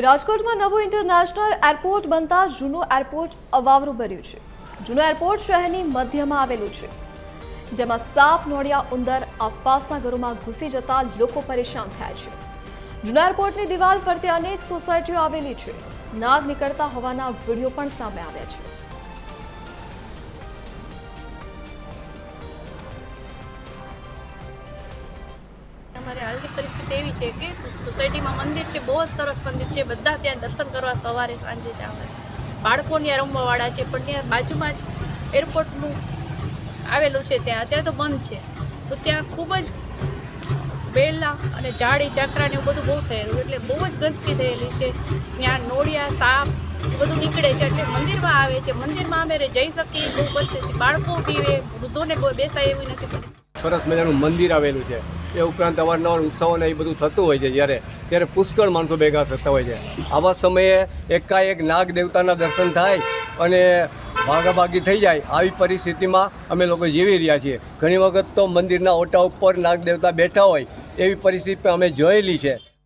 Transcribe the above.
રાજકોટમાં નવું international airport બનતા જૂનું એરપોર્ટ અવાવરું બન્યું છે। જૂનું એરપોર્ટ શહેરની મધ્યમાં આવેલું છે, જેમાં સાપ, નોળિયા, ઉંદર આસપાસના ઘરોમાં ઘૂસી જતા લોકો પરેશાન થયા છે। જૂના એરપોર્ટની દિવાલ ફરતે અનેક સોસાયટીઓ આવેલી છે। નાગ નીકળતા હોવાના વિડીયો પણ સામે આવ્યા છે। हमारे हाल की परिस्थिति एवी है कि सोसायटी में मंदिर है, बहुत सरस मंदिर है, बधा त्या दर्शन करवा सवारे सांजे जावे। बाळको ने रमवावाळा है, पण त्यां बाजुमां ज एरपोर्टनुं आवेलुं छे, त्यां अत्यारे तो बंध है, तो त्यां खूब ज बेला अने झाड़ी चाकरा ने बधुं बहु थयेलुं, एटले बहु ज गंदकी थयेली छे। त्यां नोळिया, साप बधुं निकळे छे, एटले मंदिरमां आवे छे। मंदिरमां अमे जई शकीए एवी परिस्थिति, बाळको बीवे, वृद्धोने बेसाय एवी नथी। सरस मजानुं मंदिर आवेलुं छे। ए उपरांत अवारनवार उत्सव ने ए बधुं थतुं होय छे, त्यारे पुष्कळ माणसो भेगा थता होय छे। आवा समये एकाएक नाग देवताना दर्शन थाय अने भागाभागी थई जाय, आवी परिस्थितिमां अमे लोको जीवी रह्या छीए। घणी वखत तो मंदिરના ઓટા ઉપર નાગ દેવતા બેઠા હોય એવી પરિસ્થિતિ અમે જોયેલી છે।